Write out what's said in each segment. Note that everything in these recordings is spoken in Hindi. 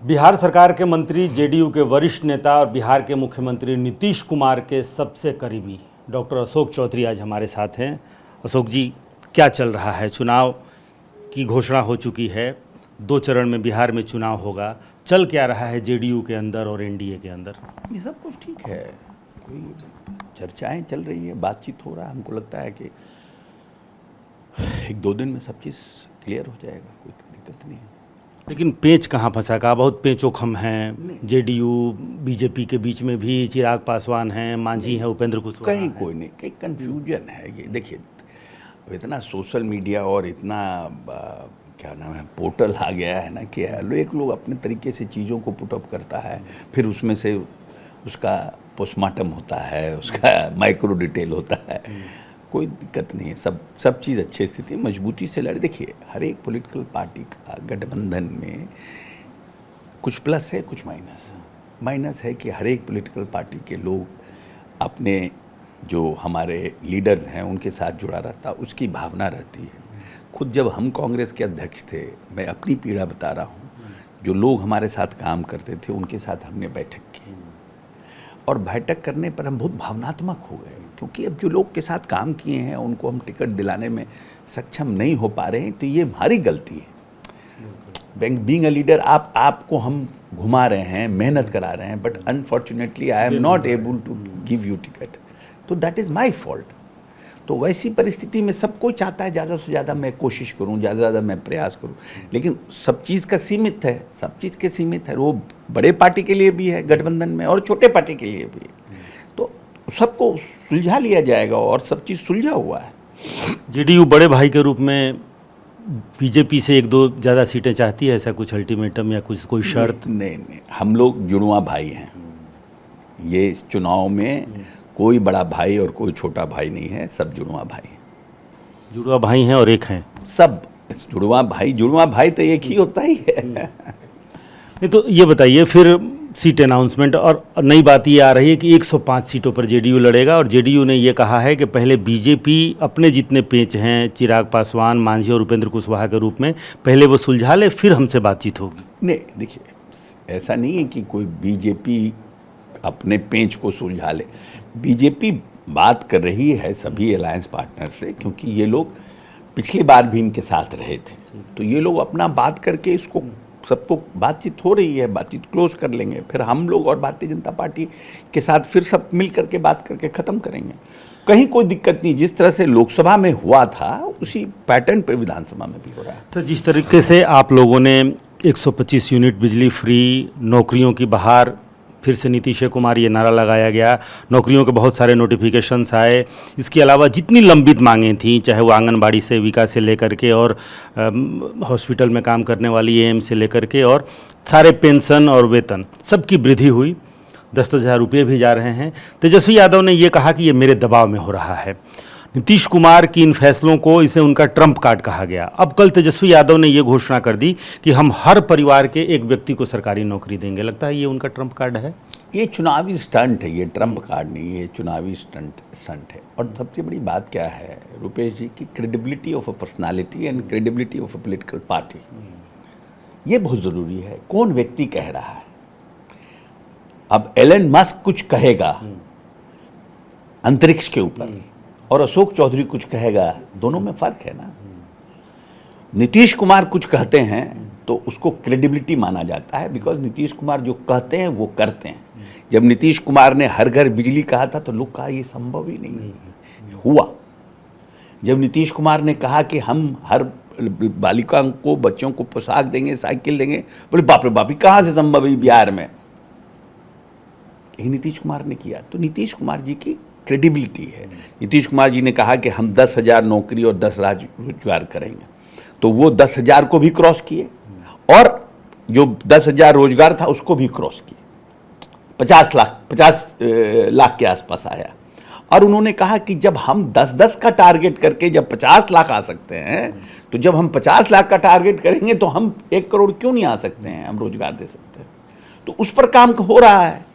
बिहार सरकार के मंत्री, जेडीयू के वरिष्ठ नेता और बिहार के मुख्यमंत्री नीतीश कुमार के सबसे करीबी डॉक्टर अशोक चौधरी आज हमारे साथ हैं। अशोक जी, क्या चल रहा है? चुनाव की घोषणा हो चुकी है, 2 चरण में बिहार में चुनाव होगा। चल क्या रहा है जेडीयू के अंदर और एनडीए के अंदर? ये सब कुछ ठीक है, कोई चर्चाएं चल रही है, बातचीत हो रहा है। हमको लगता है कि 1-2 दिन में सब चीज़ क्लियर हो जाएगा, कोई दिक्कत नहीं है। लेकिन पेंच कहाँ फंसा का? बहुत पेंचोखम हैं। जेडीयू बीजेपी के बीच में भी चिराग पासवान हैं, मांझी हैं, उपेंद्र कुशवाहा कहीं हैं। कोई नहीं, कहीं कन्फ्यूजन है। ये देखिए, इतना सोशल मीडिया और इतना क्या नाम है पोर्टल आ गया है ना कि एक लोग अपने तरीके से चीज़ों को पुटअप करता है, फिर उसमें से उसका पोस्टमार्टम होता है, उसका माइक्रो डिटेल होता है। कोई दिक्कत नहीं है, सब चीज़ अच्छी स्थिति मजबूती से लड़े। देखिए, हर एक पॉलिटिकल पार्टी का गठबंधन में कुछ प्लस है, कुछ माइनस है कि हर एक पॉलिटिकल पार्टी के लोग अपने जो हमारे लीडर्स हैं उनके साथ जुड़ा रहता, उसकी भावना रहती है। खुद जब हम कांग्रेस के अध्यक्ष थे, मैं अपनी पीड़ा बता रहा हूँ, जो लोग हमारे साथ काम करते थे उनके साथ हमने बैठक की, और बैठक करने पर हम बहुत भावनात्मक हो गए, क्योंकि अब जो लोग के साथ काम किए हैं उनको हम टिकट दिलाने में सक्षम नहीं हो पा रहे हैं, तो ये हमारी गलती है। बीइंग अ लीडर, आपको हम घुमा रहे हैं, मेहनत करा रहे हैं, but unfortunately I am not able to give you ticket, तो दैट इज़ माई फॉल्ट। तो वैसी परिस्थिति में सब कोई चाहता है ज़्यादा से ज़्यादा मैं कोशिश करूं, ज़्यादा से ज़्यादा मैं प्रयास करूं, लेकिन सब चीज़ का सीमित है, सब चीज़ के सीमित है। वो बड़े पार्टी के लिए भी है गठबंधन में और छोटे पार्टी के लिए भी है, तो सबको सुलझा लिया जाएगा और सब चीज़ सुलझा हुआ है। जेडीयू बड़े भाई के रूप में बीजेपी से 1-2 ज़्यादा सीटें चाहती है, ऐसा कुछ अल्टीमेटम या कुछ कोई शर्त? नहीं, हम लोग जुड़वा भाई हैं। ये इस चुनाव में कोई बड़ा भाई और कोई छोटा भाई नहीं है, सब जुड़वा भाई हैं। जुड़वा भाई हैं और एक हैं सब जुड़वा भाई तो एक ही होता ही है। नहीं तो ये बताइए, फिर सीट अनाउंसमेंट और नई बात ये आ रही है कि 105 सीटों पर जेडीयू लड़ेगा, और जेडीयू ने ये कहा है कि पहले बीजेपी अपने जितने पेंच हैं, चिराग पासवान, मांझी और उपेंद्र कुशवाहा के रूप में, पहले वो सुलझा ले, फिर हमसे बातचीत होगी। नहीं, देखिए, ऐसा नहीं है कि कोई बीजेपी अपने पेंच को सुलझा ले। बीजेपी बात कर रही है सभी अलायंस पार्टनर से, क्योंकि ये लोग पिछली बार भी इनके साथ रहे थे, तो ये लोग अपना बात करके इसको सबको बातचीत हो रही है, बातचीत क्लोज कर लेंगे, फिर हम लोग और भारतीय जनता पार्टी के साथ फिर सब मिल करके बात करके ख़त्म करेंगे। कहीं कोई दिक्कत नहीं, जिस तरह से लोकसभा में हुआ था उसी पैटर्न पर विधानसभा में भी हो रहा है। तो जिस तरीके से आप लोगों ने 125 यूनिट बिजली फ्री, नौकरियों की बहार, फिर से नीतीश कुमार ये नारा लगाया गया, नौकरियों के बहुत सारे नोटिफिकेशंस आए, इसके अलावा जितनी लंबित मांगें थीं, चाहे वो आंगनबाड़ी सेविका से लेकर के और हॉस्पिटल में काम करने वाली एएम से लेकर के, और सारे पेंशन और वेतन सबकी वृद्धि हुई, 10-10 हज़ार रुपये भी जा रहे हैं। तेजस्वी यादव ने ये कहा कि ये मेरे दबाव में हो रहा है। नीतीश कुमार की इन फैसलों को, इसे उनका ट्रम्प कार्ड कहा गया। अब कल तेजस्वी यादव ने ये घोषणा कर दी कि हम हर परिवार के एक व्यक्ति को सरकारी नौकरी देंगे। लगता है ये उनका ट्रम्प कार्ड है? ये चुनावी स्टंट है, ये ट्रम्प कार्ड नहीं, ये चुनावी स्टंट है। और सबसे बड़ी बात क्या है रुपेश जी, की credibility of a personality and credibility of a political party, ये बहुत ज़रूरी है। कौन व्यक्ति कह रहा है? अब एलन मस्क कुछ कहेगा अंतरिक्ष के ऊपर, और अशोक चौधरी कुछ कहेगा, दोनों में फ़र्क है ना। नीतीश कुमार कुछ कहते हैं तो उसको क्रेडिबिलिटी माना जाता है, बिकॉज नीतीश कुमार जो कहते हैं वो करते हैं। जब नीतीश कुमार ने हर घर बिजली कहा था तो लोग कहा ये संभव ही नहीं हुआ। जब नीतीश कुमार ने कहा कि हम हर बालिका को, बच्चों को पोशाक देंगे, साइकिल देंगे, बोले बाप रे बाप, कहाँ से संभव है बिहार में? यही नीतीश कुमार ने किया। तो नीतीश कुमार जी की क्रेडिबिलिटी है। नीतीश कुमार जी ने कहा कि हम 10,000 नौकरी और 10 रोजगार करेंगे, तो वो 10,000 को भी क्रॉस किए, और जो 10,000 रोजगार था उसको भी क्रॉस किए। 50 लाख के आसपास आया। और उन्होंने कहा कि जब हम 10-10 का टारगेट करके जब 50 लाख आ सकते हैं, तो जब हम 50 लाख का टारगेट करेंगे तो हम 1 करोड़ क्यों नहीं आ सकते हैं, हम रोजगार दे सकते हैं। तो उस पर काम हो रहा है।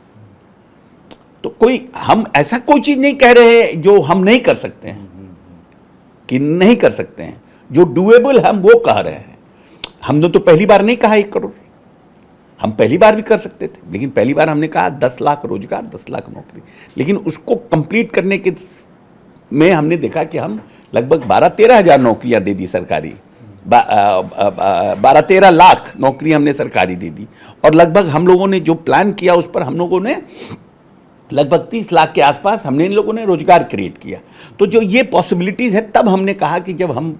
तो हम ऐसा कोई चीज़ नहीं कह रहे जो हम नहीं कर सकते हैं, कि नहीं कर सकते हैं। जो डूएबल हम वो कह रहे हैं। हमने तो पहली बार नहीं कहा 1 करोड़, हम पहली बार भी कर सकते थे, लेकिन पहली बार हमने कहा 10 लाख रोजगार, 10 लाख नौकरी, लेकिन उसको कंप्लीट करने के में हमने देखा कि हम लगभग 12-13 हज़ार नौकरियां दे दी सरकारी, 12-13 लाख नौकरी हमने सरकारी दे दी, और लगभग हम लोगों ने जो प्लान किया उस पर हम लोगों ने लगभग 30 लाख के आसपास हमने इन लोगों ने रोजगार क्रिएट किया। तो जो ये पॉसिबिलिटीज़ है, तब हमने कहा कि जब हम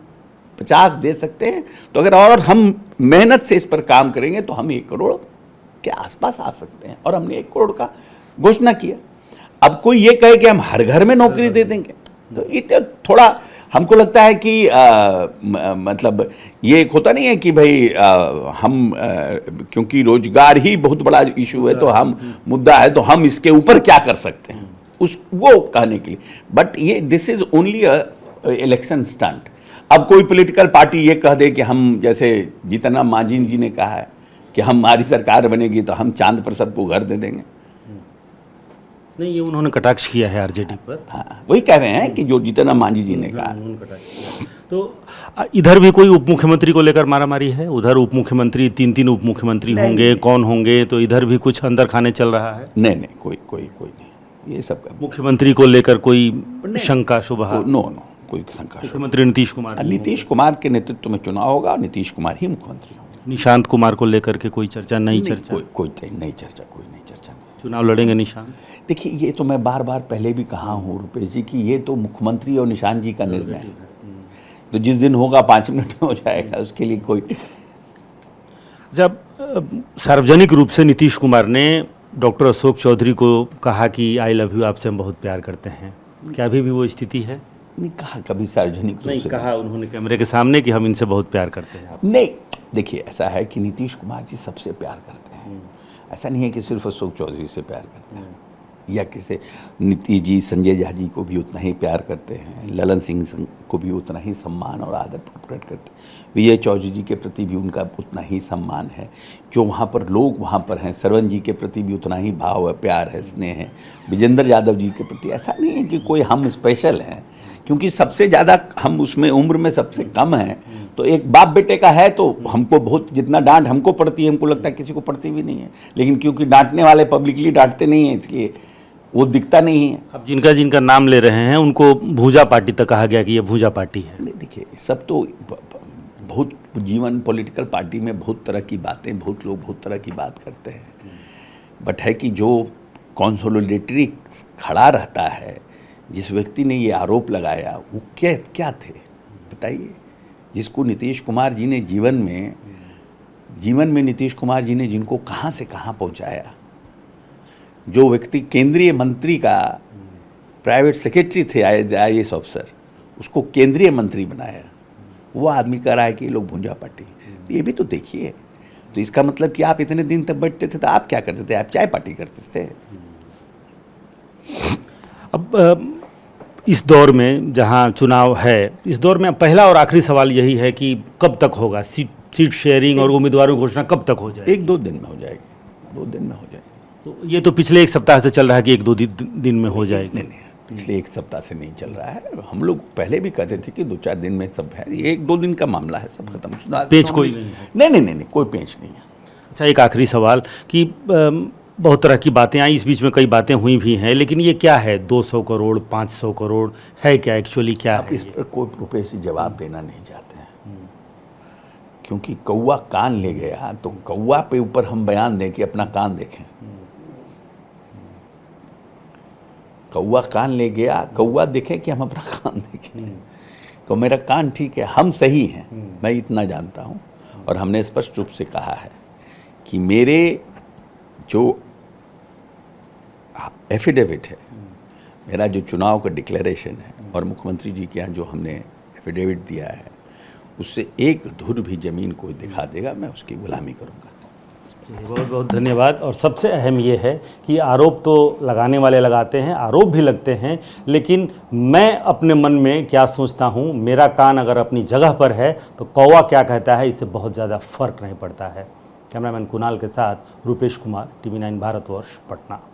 50 दे सकते हैं तो अगर और हम मेहनत से इस पर काम करेंगे तो हम 1 करोड़ के आसपास आ सकते हैं, और हमने 1 करोड़ का घोषणा किया। अब कोई ये कहे कि हम हर घर में नौकरी दे देंगे, तो ये थोड़ा हमको लगता है कि मतलब ये एक होता नहीं है कि भाई क्योंकि रोजगार ही बहुत बड़ा इशू है, तो हम मुद्दा है, तो हम इसके ऊपर क्या कर सकते हैं, उस वो कहने के लिए। बट ये this is only a election stunt. अब कोई पॉलिटिकल पार्टी ये कह दे कि हम, जैसे जीतन राम मांझी जी ने कहा है कि हमारी सरकार बनेगी तो हम चांद पर सबको घर दे देंगे। नहीं, ये उन्होंने कटाक्ष किया है आरजेडी पर। हाँ, वही कह रहे हैं कि जो जीतन राम मांझी जी ने कहा। तो इधर भी कोई उप मुख्यमंत्री को लेकर मारामारी है? उधर उप मुख्यमंत्री 3 उप मुख्यमंत्री होंगे, कौन होंगे? तो इधर भी कुछ अंदर खाने चल रहा है? नहीं, कोई नहीं, ये सब मुख्यमंत्री को लेकर कोई शंका शुबहा? नो, कोई शंका। मुख्यमंत्री नीतीश कुमार के नेतृत्व में चुनाव होगा, नीतीश कुमार ही मुख्यमंत्री होंगे। निशांत कुमार को लेकर के कोई चर्चा? नई चर्चा? कोई नई चर्चा नहीं। चुनाव लड़ेंगे निशांत? देखिए, ये तो मैं बार बार पहले भी कहा हूँ रुपेश जी कि ये तो मुख्यमंत्री और निशांत जी का निर्णय है। तो जिस दिन होगा 5 मिनट में हो जाएगा, उसके लिए कोई। जब सार्वजनिक रूप से नीतीश कुमार ने डॉक्टर अशोक चौधरी को कहा कि आई लव यू, आपसे हम बहुत प्यार करते हैं, क्या अभी भी वो स्थिति है? नहीं कहा कभी सार्वजनिक रूप से। कहा उन्होंने कैमरे के सामने कि हम इनसे बहुत प्यार करते हैं। नहीं, देखिए ऐसा है कि नीतीश कुमार जी सबसे प्यार करते हैं। ऐसा नहीं है कि सिर्फ अशोक चौधरी से प्यार करते हैं, या किसी नीतीश जी संजय झा जी को भी उतना ही प्यार करते हैं, ललन सिंह को भी उतना ही सम्मान और आदर प्रकट करते हैं, विजय चौधरी जी के प्रति भी उनका उतना ही सम्मान है, जो वहाँ पर लोग वहाँ पर हैं सरवन जी के प्रति भी उतना ही भाव है, प्यार है, स्नेह है, विजेंद्र यादव जी के प्रति। ऐसा नहीं है कि कोई हम स्पेशल हैं, क्योंकि सबसे ज़्यादा हम उसमें उम्र में सबसे कम हैं। तो एक बाप बेटे का है तो हमको बहुत, जितना डांट हमको पड़ती है, हमको लगता है किसी को पड़ती भी नहीं है, लेकिन क्योंकि डांटने वाले पब्लिकली डांटते नहीं हैं, इसलिए वो दिखता नहीं है। अब जिनका नाम ले रहे हैं उनको भूजा पार्टी तक कहा गया कि ये भूजा पार्टी है। नहीं, देखिए सब तो बहुत जीवन पॉलिटिकल पार्टी में बहुत तरह की बातें, बहुत लोग बहुत तरह की बात करते हैं, बट है कि जो कंसोलिडेटरी खड़ा रहता है, जिस व्यक्ति ने ये आरोप लगाया वो क्या थे बताइए। जिसको नीतीश कुमार जी ने जीवन में नीतीश कुमार जी ने जिनको कहाँ से कहाँ पहुँचाया, जो व्यक्ति केंद्रीय मंत्री का प्राइवेट सेक्रेटरी थे, IAS ऑफिसर, उसको केंद्रीय मंत्री बनाया, वो आदमी कह रहा है कि ये लोग भूंजा पार्टी। तो ये भी तो देखिए, तो इसका मतलब कि आप इतने दिन तक बैठते थे तो आप क्या करते थे? आप चाय पार्टी करते थे। अब इस दौर में जहां चुनाव है, इस दौर में पहला और आखिरी सवाल यही है कि कब तक होगा सीट शेयरिंग और उम्मीदवारों की घोषणा कब तक हो जाएगी? 1-2 दिन में हो जाएगी, 2 दिन में हो जाएगी। तो ये तो पिछले 1 सप्ताह से चल रहा है कि 1-2 दिन में हो जाएगी। नहीं, पिछले 1 सप्ताह से नहीं चल रहा है। हम लोग पहले भी कहते थे कि 2-4 दिन में सब है, ये 1-2 दिन का मामला है, सब खत्म। पेच कोई नहीं है? नहीं, कोई पेच नहीं है। अच्छा, एक आखिरी सवाल कि बहुत तरह की बातें आई, इस बीच में कई बातें हुई भी हैं, लेकिन ये क्या है 200 करोड़ 500 करोड़ है क्या एक्चुअली, क्या है? इस पर कोई रुपेश जवाब देना नहीं चाहते हैं, क्योंकि कौवा कान ले गया तो कौवा पे ऊपर हम बयान दें कि अपना कान देखें। कौवा कान ले गया, कौवा देखे कि हम अपना कान देखें। तो मेरा कान ठीक है, हम सही हैं, मैं इतना जानता हूँ। और हमने स्पष्ट रूप से कहा है कि मेरे जो एफिडेविट है, मेरा जो चुनाव का डिक्लेरेशन है और मुख्यमंत्री जी के यहाँ जो हमने एफिडेविट दिया है, उससे एक धुर भी ज़मीन कोई दिखा देगा, मैं उसकी गुलामी करूँगा। बहुत बहुत धन्यवाद। और सबसे अहम ये है कि आरोप तो लगाने वाले लगाते हैं, आरोप भी लगते हैं, लेकिन मैं अपने मन में क्या सोचता हूँ, मेरा कान अगर अपनी जगह पर है तो कौवा क्या कहता है, इससे बहुत ज़्यादा फर्क नहीं पड़ता है। कैमरामैन कुणाल के साथ रुपेश कुमार, TV9 भारतवर्ष, पटना।